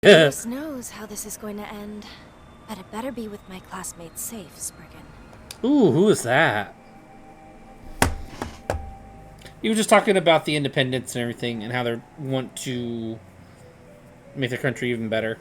Goodness knows how this is going to end. But it better be with my classmates safe, Spriggan. Ooh, who is that? You were just talking about the independence and everything and how they want to make their country even better.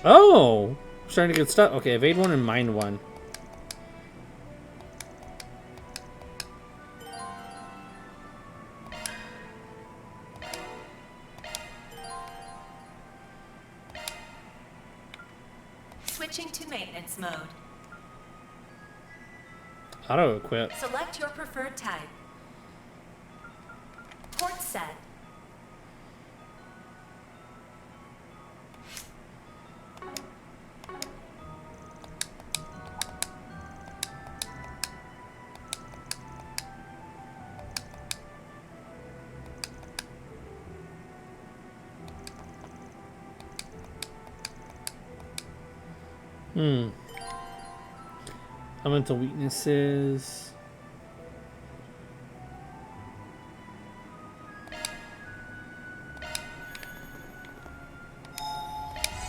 Oh! Starting to get stuck. Okay, evade one and mind one. Switching to maintenance mode. Auto equip. Select your preferred type. Port set. Elemental weaknesses.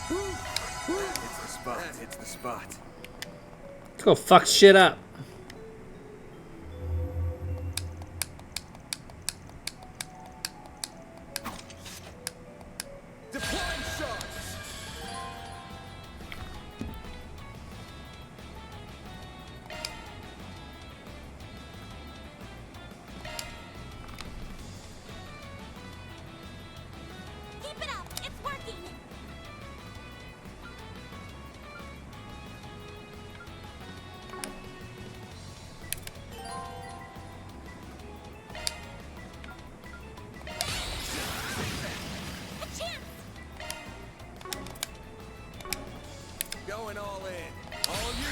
It's the spot. It's the spot. Let's go fuck shit up. Deploying shots. Keep it up! It's working! Going all in. All you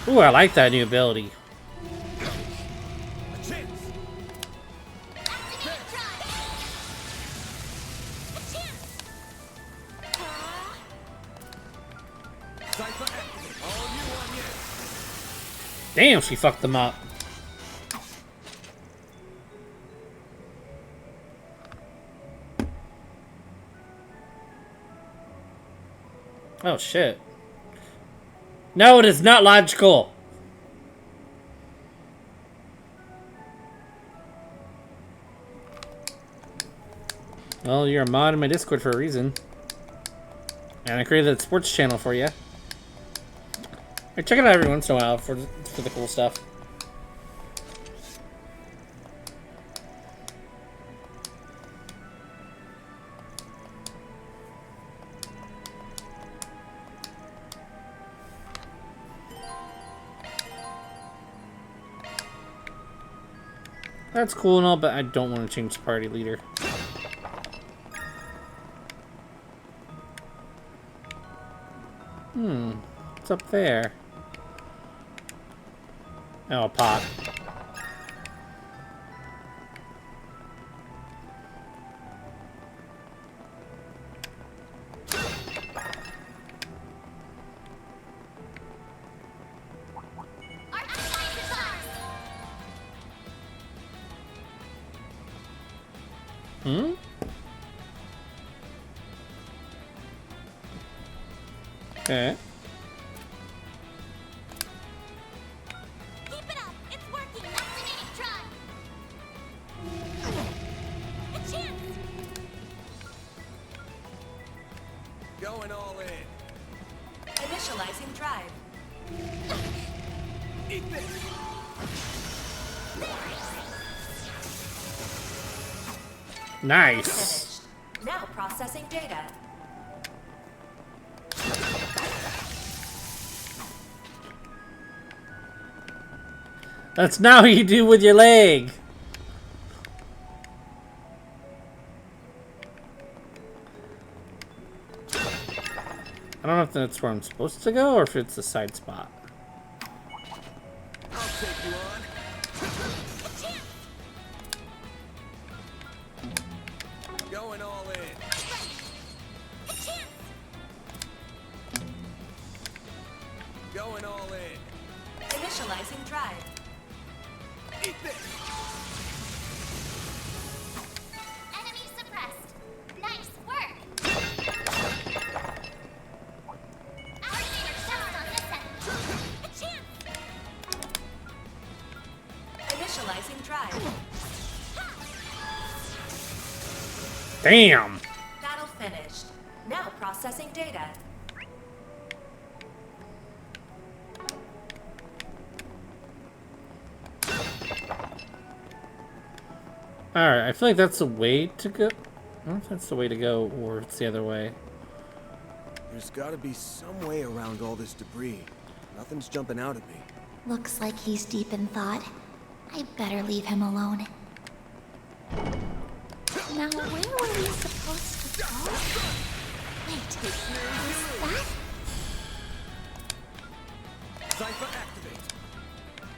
on Ooh, I like that new ability. A chance. Cypher activate. All you on Damn, she fucked them up. Oh shit. No, it is not logical. Well, you're a mod in my Discord for a reason. And I created that sports channel for you. I check it out every once in a while for the cool stuff. That's cool and all, but I don't want to change the party leader. What's up there? Oh, a pot. Okay. Keep it up! It's working! Activating drive! A chance! Going all in. Initializing drive. Eat this. Nice. Finished. Now processing data. That's not what you do with your leg. I don't know if that's where I'm supposed to go or if it's a side spot. I'll take you on. Going all in. Going all in. Initializing drive. Eat this. Enemy suppressed. Nice work. Our leader shuts on this enemy. A chance. Initializing drive. Damn! Battle finished. Now processing data. Alright, I feel like that's the way to go. I don't know if that's the way to go or it's the other way. There's gotta be some way around all this debris. Nothing's jumping out at me. Looks like he's deep in thought. I better leave him alone. Now, where were we supposed to go? Wait, is that? Cypher activate.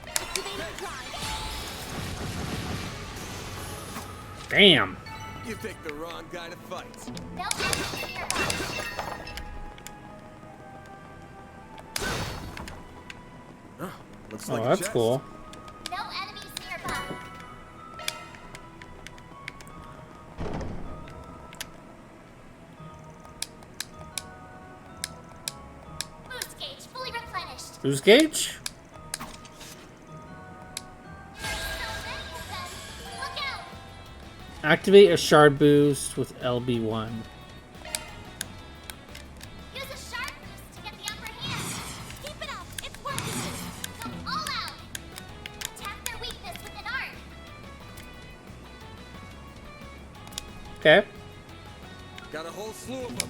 Activating drive. Damn! You picked the wrong guy to fight. No enemies nearby. Huh, looks Oh, like a that's chest. cool. No enemies nearby. Boost gauge fully replenished. Boost gauge? There's so many of them. Look out! Activate a shard boost with LB1. Use a sharp boost to get the upper hand. Keep it up. It's working. Go all out. Attack their weakness with an art. Okay. Got a whole slew of them.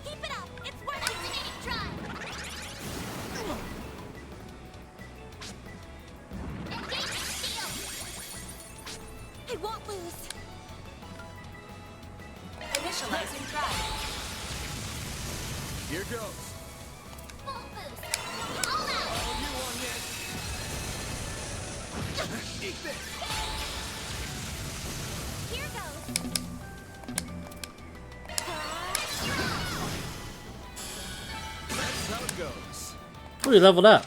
Keep it up. It's working. Activating drive. Engaging shield. It won't lose. Initializing drive. Here goes. Full boost. Go all out. All you want yet. Eat this. Here goes. That's how it goes. Oh, you leveled up.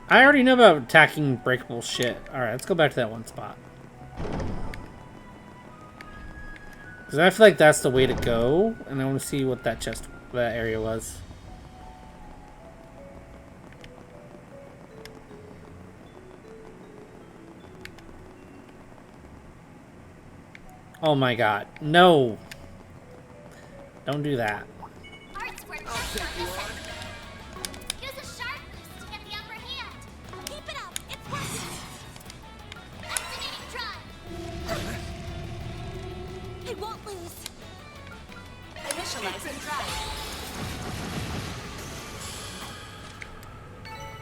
I already know about attacking breakable shit. Alright, let's go back to that one spot. Because I feel like that's the way to go, and I want to see what that area was. Oh my god. No! Don't do that. Arts work best on this end. Use a sharp boost to get the upper hand. Keep it up. It's working. Activating drive. It won't lose. Initializing drive.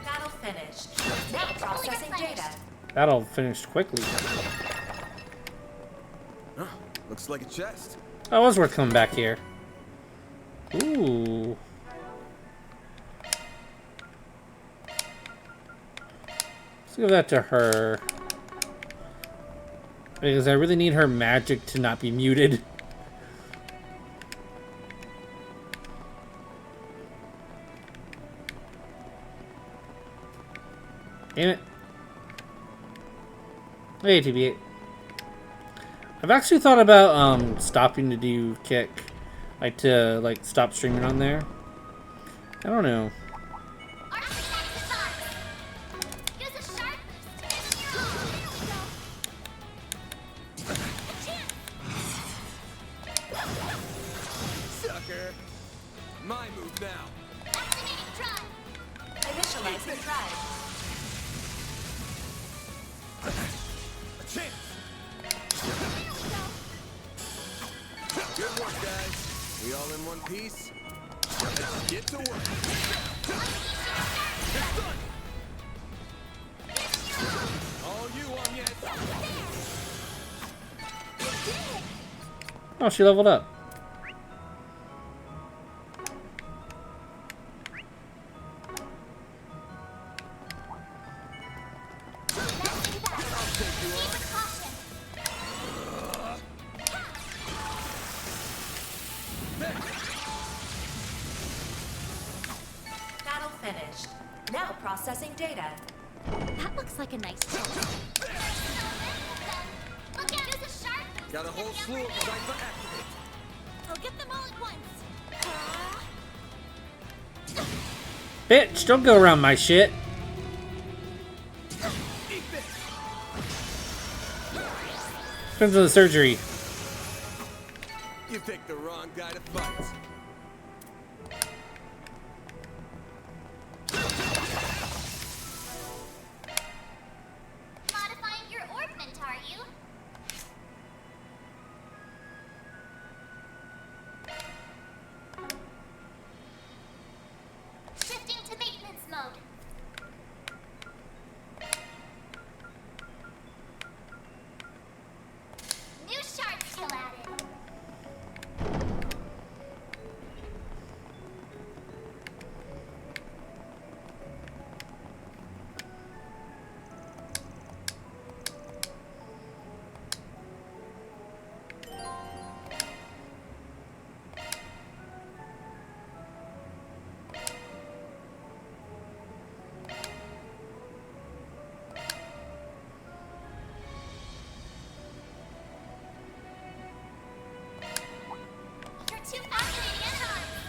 Battle finished. Now processing data. That'll finish quickly. Huh, looks like a chest. That was worth coming back here. Ooh. Let's give that to her. Because I really need her magic to not be muted. Damn it. Hey, TB8. I've actually thought about stopping to do kick. Like to stop streaming on there. I don't know. Arts attack design. Use a sharp boost to get Sucker. My move now. activating drive. Initializing drive. A chance. Good work, guys. We all in one piece? Let's get to work. All you on yet? Oh, she leveled up. Battle finished. Now processing data. That looks like a nice job. Look out! Use a sharp boost Got a to get whole the slew upper of hand. Cypher activate. I'll get them all at once. Bitch, don't go around my shit. Eat this. Depends on the surgery. You picked the wrong guy to fight. Modifying your orbment, are you? Shifting to maintenance mode. New shard skill added. You're too fascinating enemies.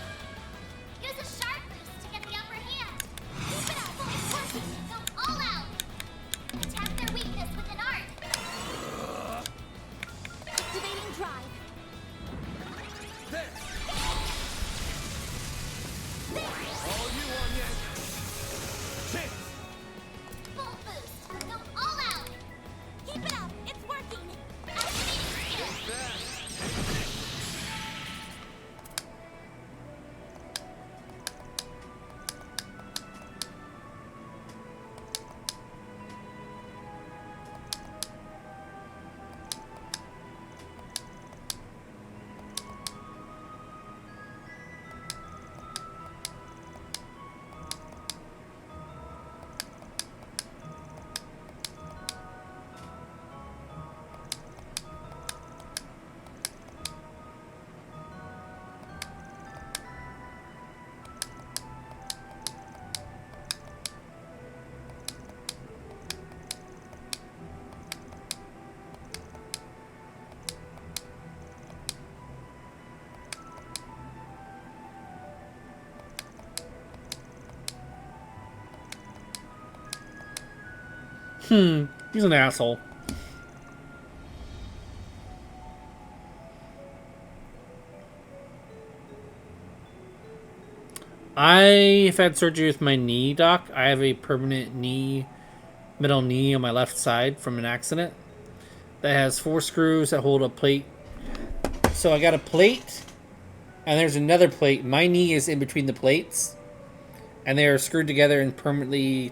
Use a sharp boost to get the upper hand. Keep it up. It's working. Go all out. Attack their weakness with an art. Activating drive. There. All you on yet? Chance. Full boost. Go all out. Keep it up. It's working. Activating skill. Fast. He's an asshole. I've had surgery with my knee, doc. I have a permanent middle knee on my left side from an accident that has 4 screws that hold a plate. So I got a plate, and there's another plate. My knee is in between the plates, and they are screwed together and permanently.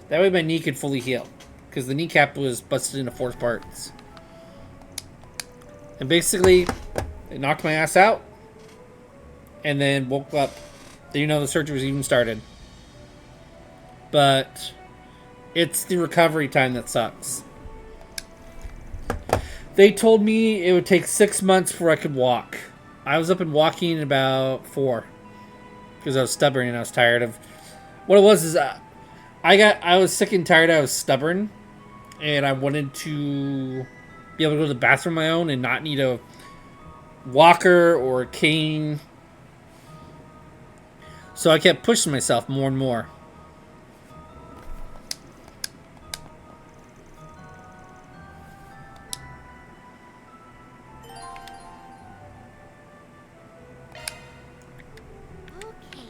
That way my knee could fully heal, because the kneecap was busted into 4 parts. And basically, it knocked my ass out, and then woke up. Didn't know the surgery was even started. But it's the recovery time that sucks. They told me it would take 6 months before I could walk. I was up and walking in about 4. Because I was stubborn and I was tired of... What it was is I was sick and tired. I was stubborn. And I wanted to be able to go to the bathroom on my own and not need a walker or a cane. So I kept pushing myself more and more. Okay.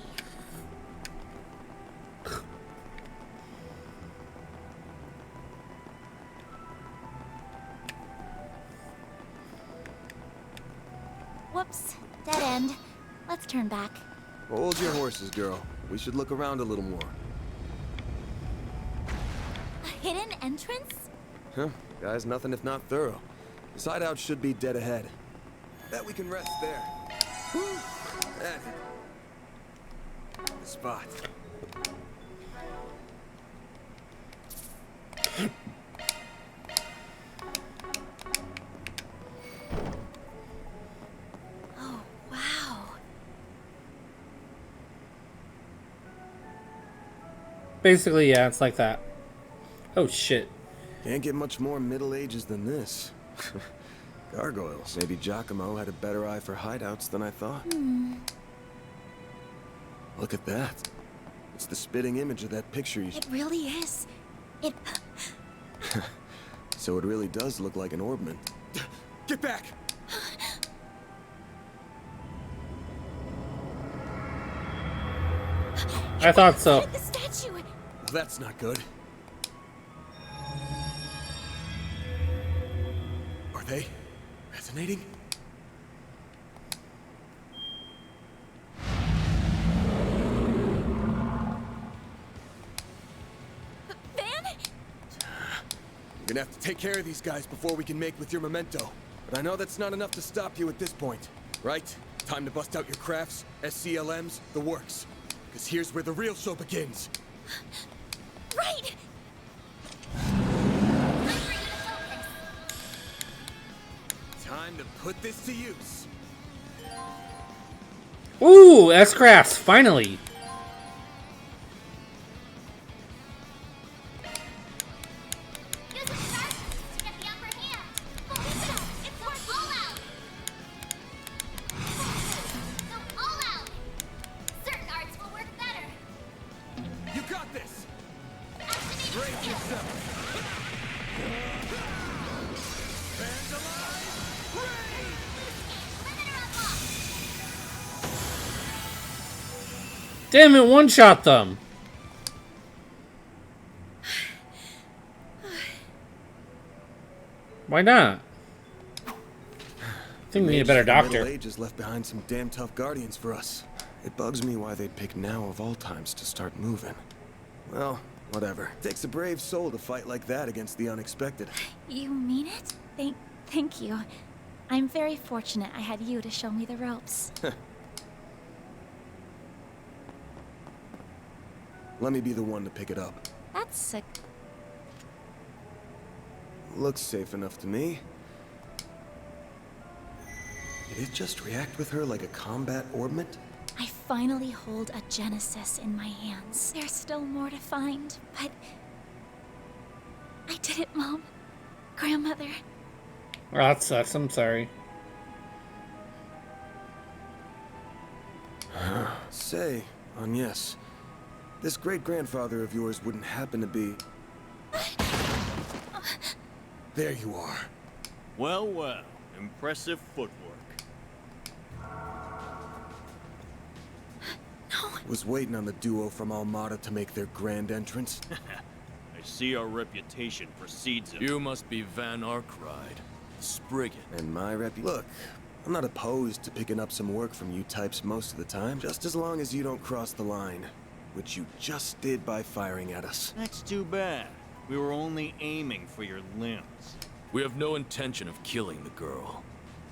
Whoops. Dead end. Let's turn back. Hold your horses, girl. We should look around a little more. A hidden entrance? Huh? Guys, nothing if not thorough. This hideout should be dead ahead. Bet we can rest there. Whew. That hit. The spot. Oh, wow. Basically, yeah, it's like that. Oh shit. Can't get much more Middle Ages than this. Gargoyles. Maybe Giacomo had a better eye for hideouts than I thought. Look at that. It's the spitting image of that picture you... It really is. It... So it really does look like an orbman. Get back! I thought so. The statue! Well, that's not good. Are they resonating? Van? You're gonna have to take care of these guys before we can make with your memento. But I know that's not enough to stop you at this point, right? Time to bust out your crafts, SCLMs, the works. Because here's where the real show begins. Right! Time for you to focus. Time to put this to use. Ooh, S-Crafts, finally. Use a sharp to get the upper hand. Focus. It's worth all out. Go all out. Certain arts will work better. You got this! Activate Brace skill. yourself! Vandalize! Raid! Limiter unlocked. Damn it, one-shot them. Why not? I think we need a better The Middle doctor. Ages left behind some damn tough guardians for us. It bugs me why they'd pick now of all times to start moving. Well, whatever. Takes a brave soul to fight like that against the unexpected. You mean it? Thank you. I'm very fortunate I had you to show me the ropes. Let me be the one to pick it up. That's sick. Looks safe enough to me. Did it just react with her like a combat orbment? I finally hold a Genesis in my hands. There's still more to find, but... I did it, Mom. Grandmother. Oh, that sucks, I'm sorry. Say, Agnes, this great-grandfather of yours wouldn't happen to be... There you are. Well, well. Impressive footwork. Was waiting on the duo from Almada to make their grand entrance. I see our reputation precedes it. You must be Van Arkride, Spriggan. And my Look, I'm not opposed to picking up some work from you types most of the time, just as long as you don't cross the line. Which you just did by firing at us. That's too bad. We were only aiming for your limbs. We have no intention of killing the girl.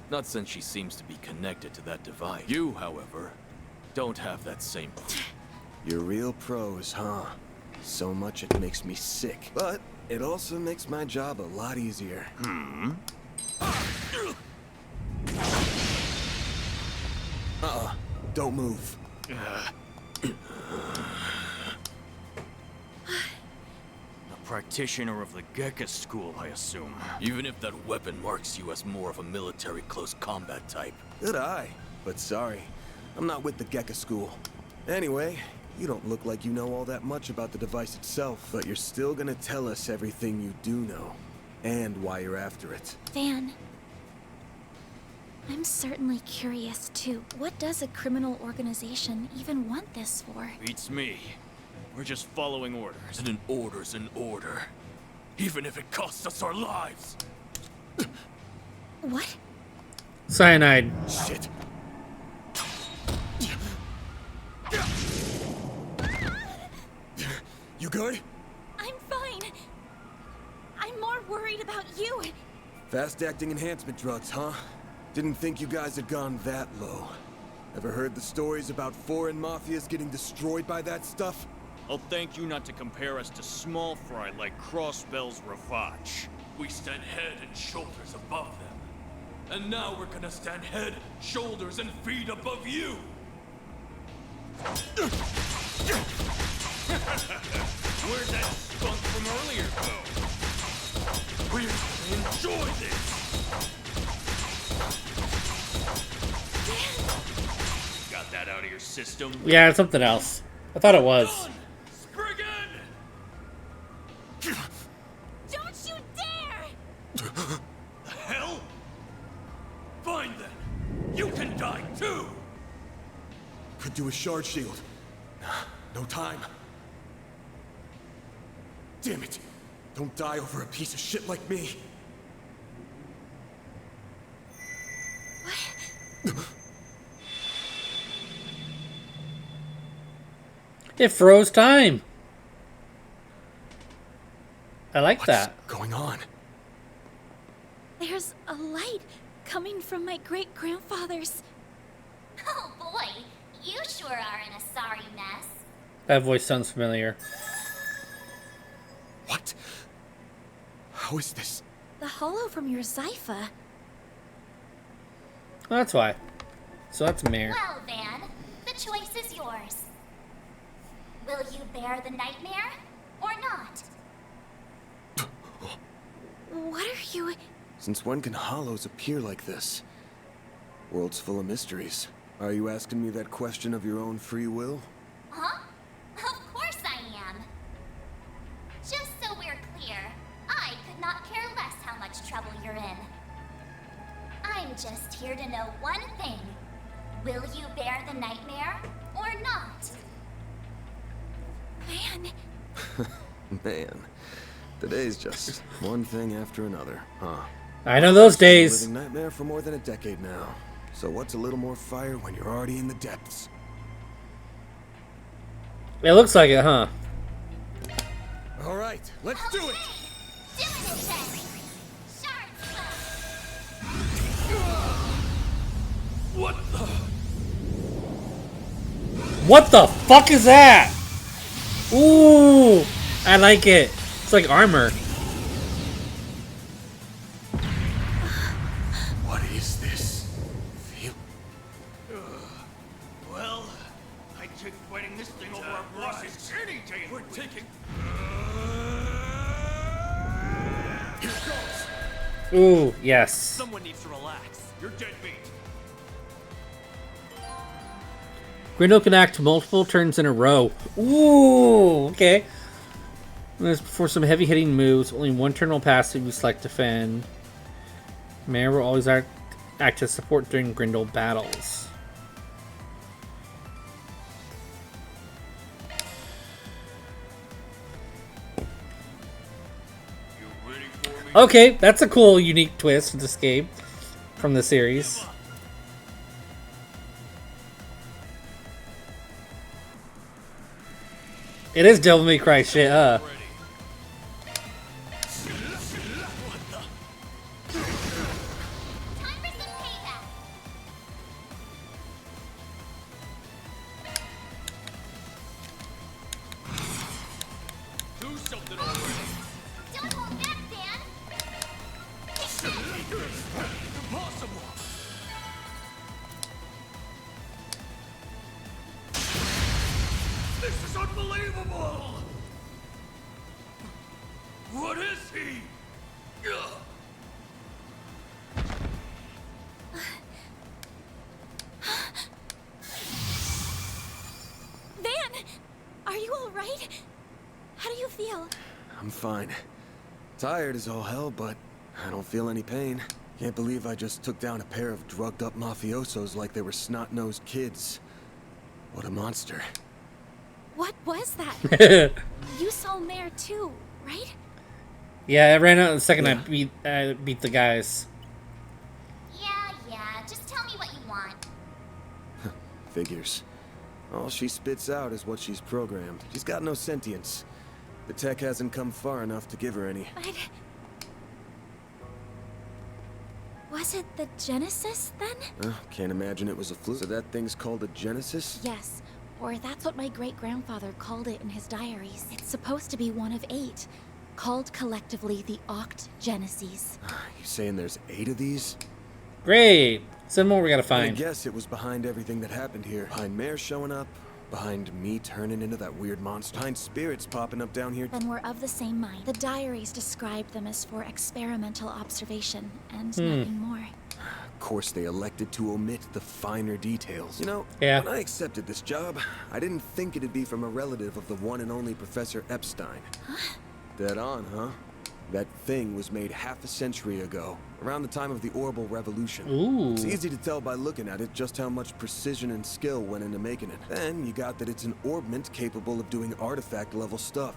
Not since she seems to be connected to that device. You, however, don't have that same proof. You're real pros, huh? So much it makes me sick. But it also makes my job a lot easier. Don't move. A practitioner of the Gekka school, I assume. Even if that weapon marks you as more of a military close combat type. Good eye, but sorry. I'm not with the Gekka school. Anyway, you don't look like you know all that much about the device itself, but you're still gonna tell us everything you do know. And why you're after it. Van. I'm certainly curious, too. What does a criminal organization even want this for? Beats me. We're just following orders. And an order's an order. Even if it costs us our lives. What? Cyanide. Shit. good? I'm fine. I'm more worried about you. Fast-acting enhancement drugs, huh? Didn't think you guys had gone that low. Ever heard the stories about foreign mafias getting destroyed by that stuff? I'll thank you not to compare us to small fry like Crossbell's Ravage. We stand head and shoulders above them. And now we're gonna stand head, shoulders, and feet above you! Where'd that spunk from earlier go? We're gonna enjoy this! Got that out of your system? Yeah, it's something else. I thought it was. Done! Spriggan! Don't you dare! The hell? Fine then. You can die too! Could do a shard shield. No time. Damn it! Don't die over a piece of shit like me. It froze time. I like that. What's going on? There's a light coming from my great-grandfather's. Oh boy, you sure are in a sorry mess. That voice sounds familiar. What? How is this? The hollow from your Zypha. Oh, that's why. So that's Mare. Well, Van, the choice is yours. Will you bear the nightmare or not? What are you... Since when can hollows appear like this? World's full of mysteries. Are you asking me that question of your own free will? Huh? Of course I am. Just so we're clear, I could not care less how much trouble you're in. I'm just here to know one thing. Will you bear the nightmare or not? Man, Man, today's just one thing after another, huh? I know those days. Living nightmare for more than a decade now. So what's a little more fire when you're already in the depths? It looks like it, huh? All right, let's do it. Doing it then. Sharp stuff. What the? What the fuck is that? Ooh, I like it. It's like armor. What is this? Feel? Well, I take fighting this thing over our bosses any day. We're taking. Here it goes. Ooh, yes. Someone needs to relax. You're dead meat. Grindel can act multiple turns in a row. Ooh, okay. For some heavy-hitting moves, only one turn will pass if you select defend. Mare will always act as support during Grindel battles. You ready for me? Okay, that's a cool, unique twist to this game from the series. It is Devil May Cry shit, huh? Ready. Time for some payback. Do something already. Don't hold back, Dan. Impossible! This is unbelievable! What is he? Ugh. Van! Are you alright? How do you feel? I'm fine. Tired as all hell, but I don't feel any pain. Can't believe I just took down a pair of drugged-up mafiosos like they were snot-nosed kids. What a monster. What was that? You saw Mare too, right? Yeah, I ran out the second Yeah. I beat the guys. Yeah, just tell me what you want. Figures. All she spits out is what she's programmed. She's got no sentience. The tech hasn't come far enough to give her any. But... was it the Genesis, then? Can't imagine it was a fluke. So that thing's called a Genesis? Yes, or that's what my great-grandfather called it in his diaries. It's supposed to be one of 8, called collectively the Oct Genesis. You saying there's 8 of these? Great. 7 more we gotta I find. guess it was behind everything that happened here. Behind Mare showing up, behind me turning into that weird monster, behind spirits popping up down here. Then we're of the same mind. The diaries described them as for experimental observation, and nothing more. Of course, they elected to omit the finer details. You know, Yeah. when I accepted this job, I didn't think it'd be from a relative of the one and only Professor Epstein. Dead on, huh? That thing was made half a century ago, around the time of the Orbital Revolution. Ooh. It's easy to tell by looking at it just how much precision and skill went into making it. Then you got that it's an orbment capable of doing artifact-level stuff.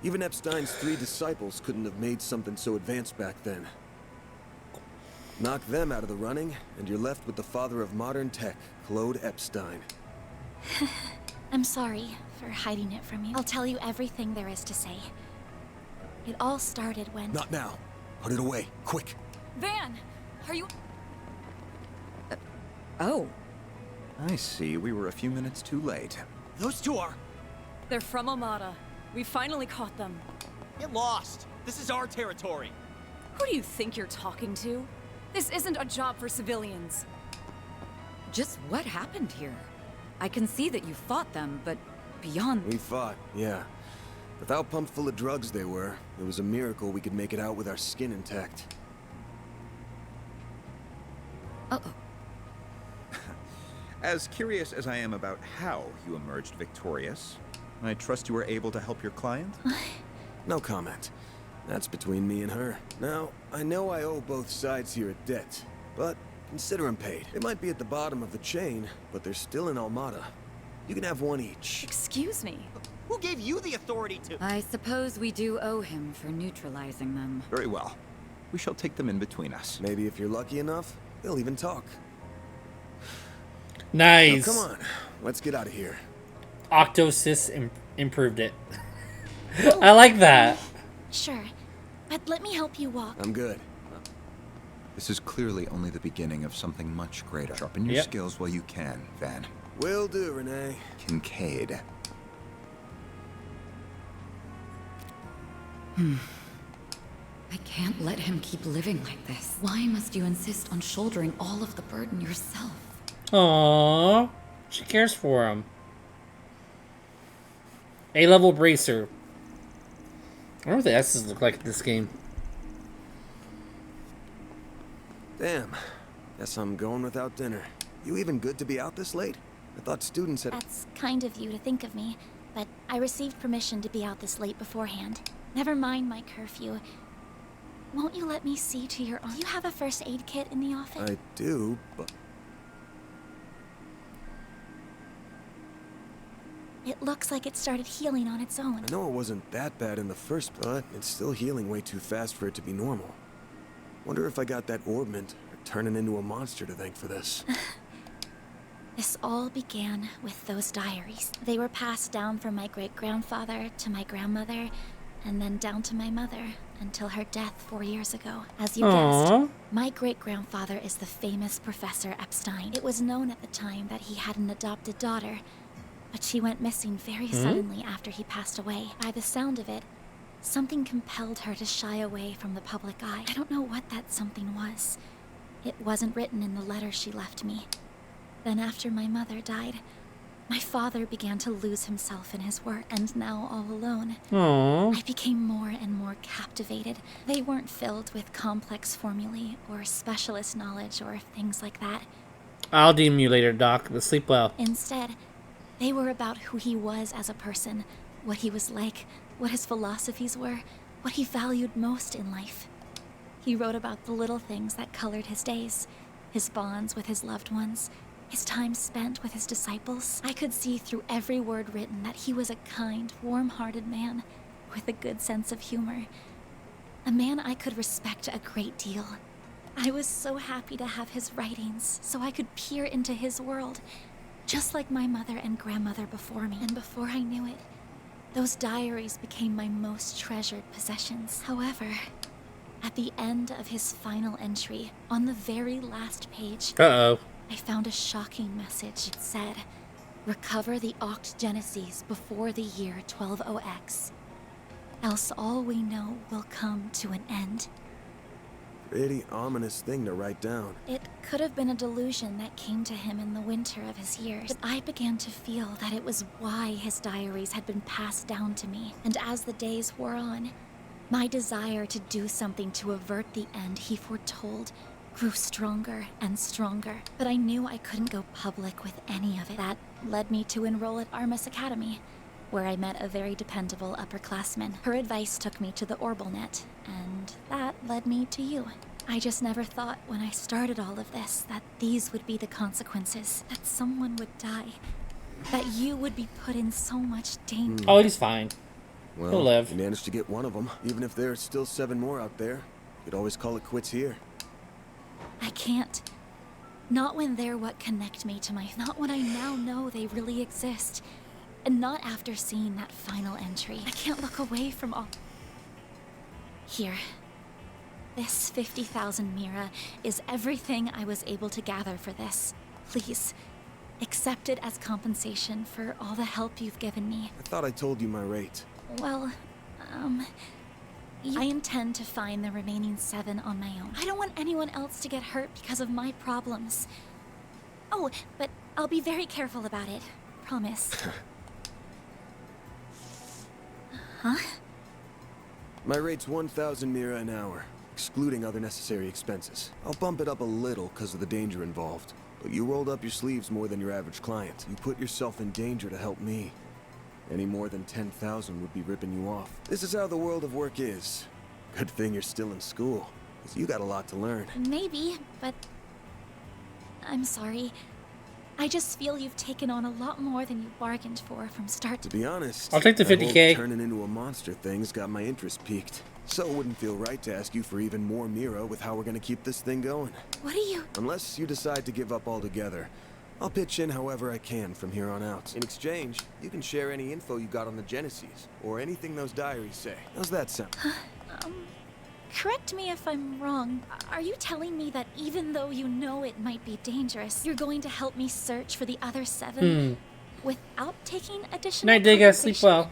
Even Epstein's 3 disciples couldn't have made something so advanced back then. Knock them out of the running, and you're left with the father of modern tech, Claude Epstein. I'm sorry for hiding it from you. I'll tell you everything there is to say. It all started when... Not now. Put it away, quick. Van, are you... Oh. I see. We were a few minutes too late. Those two are... They're from Amada. We finally caught them. Get lost! This is our territory! Who do you think you're talking to? This isn't a job for civilians. Just what happened here? I can see that you fought them, but beyond... We fought, yeah. With how pumped full of drugs they were, it was a miracle we could make it out with our skin intact. Uh-oh. As curious as I am about how you emerged victorious, I trust you were able to help your client? No comment. That's between me and her. Now, I know I owe both sides here a debt, but consider them paid. They might be at the bottom of the chain, but they're still in Almada. You can have one each. Excuse me. Who gave you the authority to... I suppose we do owe him for neutralizing them. Very well. We shall take them in between us. Maybe if you're lucky enough, they'll even talk. Nice. Now, come on, let's get out of here. Octosys improved it. I like that. Sure, but let me help you walk. I'm good. This is clearly only the beginning of something much greater. Sharpen your Yep. skills while you can, Van. Will do, Renee. Kincaid. I can't let him keep living like this. Why must you insist on shouldering all of the burden yourself? Aww. She cares for him. A-level bracer. I wonder what the S's look like in this game. Damn. Guess I'm going without dinner. You even good to be out this late? I thought students had... That's kind of you to think of me, but I received permission to be out this late beforehand. Never mind my curfew. Won't you let me see to your arm? Do you have a first aid kit in the office? I do, but... It looks like it started healing on its own. I know it wasn't that bad in the first, but it's still healing way too fast for it to be normal. Wonder if I got that orbment or turning into a monster to thank for this. This all began with those diaries. They were passed down from my great-grandfather to my grandmother, and then down to my mother, until her death 4 years ago. As you Aww. guessed, my great-grandfather is the famous Professor Epstein. It was known at the time that he had an adopted daughter, but she went missing very suddenly after he passed away. By the sound of it, something compelled her to shy away from the public eye. I don't know what that something was. It wasn't written in the letter she left me. Then after my mother died, my father began to lose himself in his work, and now all alone, Aww. I became more and more captivated. They weren't filled with complex formulae or specialist knowledge or things like that. I'll DM you later, Doc. But sleep well. Instead, they were about who he was as a person, what he was like, what his philosophies were, what he valued most in life. He wrote about the little things that colored his days, his bonds with his loved ones, his time spent with his disciples. I could see through every word written that he was a kind, warm-hearted man with a good sense of humor. A man I could respect a great deal. I was so happy to have his writings so I could peer into his world, just like my mother and grandmother before me. And before I knew it, Those diaries became my most treasured possessions. However, at the end of his final entry, on the very last page, Uh-oh. I found a shocking message. It said, "Recover the Oct Genesis before the year 120X. Else all we know will come to an end." Pretty ominous thing to write down. It could have been a delusion that came to him in the winter of his years, but I began to feel that it was why his diaries had been passed down to me. And as the days wore on, my desire to do something to avert the end he foretold grew stronger and stronger. But I knew I couldn't go public with any of it. That led me to enroll at Armus Academy, where I met a very dependable upperclassman. Her advice took me to the Orbalnet, and that led me to you. I just never thought when I started all of this that these would be the consequences, that someone would die, that you would be put in so much danger. Oh, he's fine. Well, He'll live. you managed to get one of them. Even if there's still 7 more out there, you'd always call it quits here. I can't. Not when they're what connect me to my... Not when I now know they really exist. And not after seeing that final entry. I can't look away from all... Here. This 50,000 Mira is everything I was able to gather for this. Please, accept it as compensation for all the help you've given me. I thought I told you my rate. Well, I intend to find the remaining 7 on my own. I don't want anyone else to get hurt because of my problems. Oh, but I'll be very careful about it. Promise. Huh? My rate's 1,000 Mira an hour, excluding other necessary expenses. I'll bump it up a little because of the danger involved. But you rolled up your sleeves more than your average client. You put yourself in danger to help me. Any more than 10,000 would be ripping you off. This is how the world of work is. Good thing you're still in school, because you got a lot to learn. Maybe, but... I'm sorry. I just feel you've taken on a lot more than you bargained for from start To be honest, I'll take the that whole 50K. turning into a monster thing's got my interest piqued. So it wouldn't feel right to ask you for even more Mira with how we're gonna keep this thing going. What are you... Unless you decide to give up altogether, I'll pitch in however I can from here on out. In exchange, you can share any info you got on the Genesis, or anything those diaries say. How's that sound? Correct me if I'm wrong. Are you telling me that even though you know it might be dangerous, you're going to help me search for the other 7 without taking additional Night, Digga. Sleep compensation?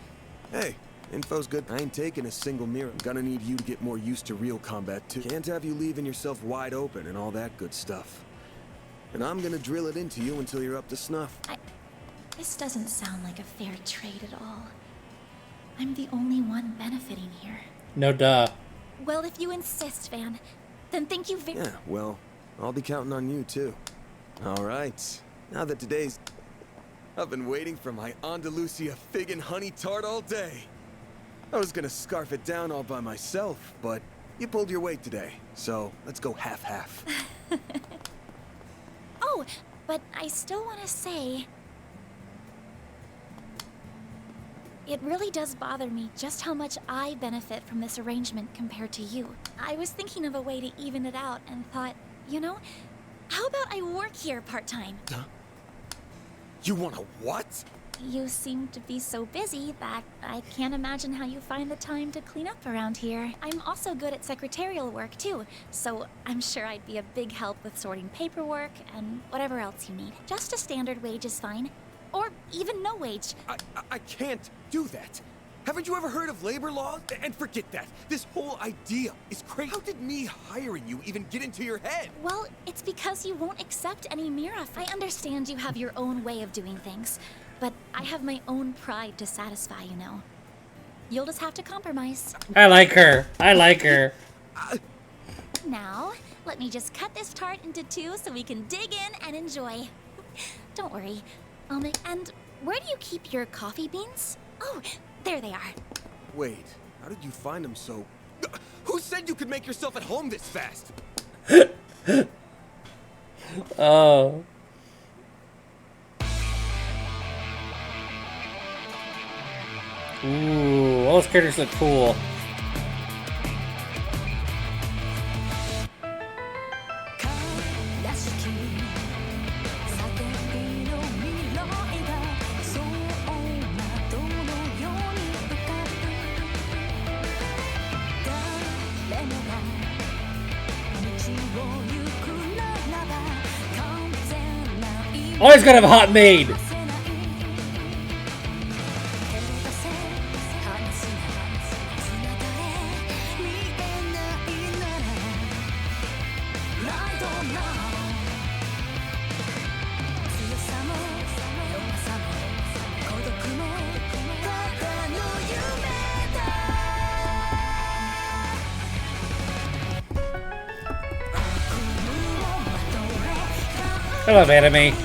well. Hey, info's good. I ain't taking a single Mira. I'm gonna need you to get more used to real combat too. Can't have you leaving yourself wide open and all that good stuff. And I'm gonna drill it into you until you're up to snuff. This doesn't sound like a fair trade at all. I'm the only one benefiting here. No duh. Well, if you insist, Van, then thank you very... Yeah, well, I'll be counting on you too. All right. Now that today's... I've been waiting for my Andalusia fig and honey tart all day. I was gonna scarf it down all by myself, but you pulled your weight today. So let's go half-half. Oh, but I still want to say... It really does bother me just how much I benefit from this arrangement compared to you. I was thinking of a way to even it out and thought, you know, how about I work here part-time? Huh? You wanna what? You seem to be so busy that I can't imagine how you find the time to clean up around here. I'm also good at secretarial work too, so I'm sure I'd be a big help with sorting paperwork and whatever else you need. Just a standard wage is fine. Or even no wage. I can't do that. Haven't you ever heard of labor law? And forget that. This whole idea is crazy. How did me hiring you even get into your head? Well, it's because you won't accept any Mira. I understand you have your own way of doing things, but I have my own pride to satisfy, you know. You'll just have to compromise. I like her. I like her. Now, let me just cut this tart into 2 so we can dig in and enjoy. Don't worry. And where do you keep your coffee beans? Oh, there they are. Wait, how did you find them so... Who said you could make yourself at home this fast? Oh. Ooh, all those characters look cool. Always gotta have a hot maid. I love anime.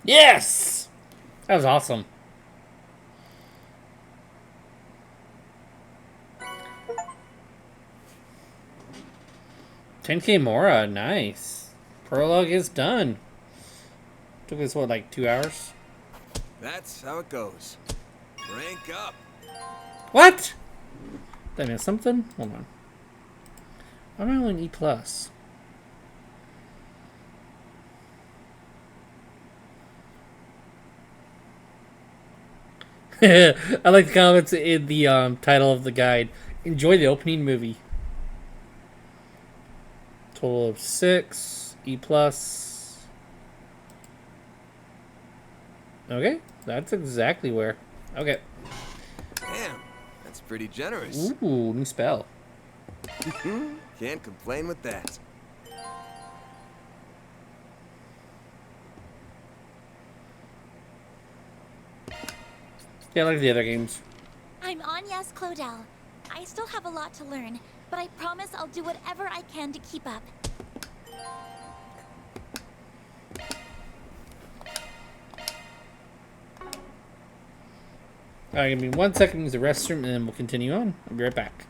Yes! That was awesome. $10K Mora, nice. Prologue is done. Took us, what, like 2 hours? That's how it goes. Rank up. What? Did I miss something? Hold on. Why am I only E+. I like the comments in the title of the guide. Enjoy the opening movie. Total of 6. E+. Okay, that's exactly where. Okay. Damn, that's pretty generous. Ooh, new spell. Can't complain with that. Yeah, like the other games. I'm Anya's Claudel. I still have a lot to learn, but I promise I'll do whatever I can to keep up. Alright, give me 1 second to use the restroom and then we'll continue on. I'll be right back.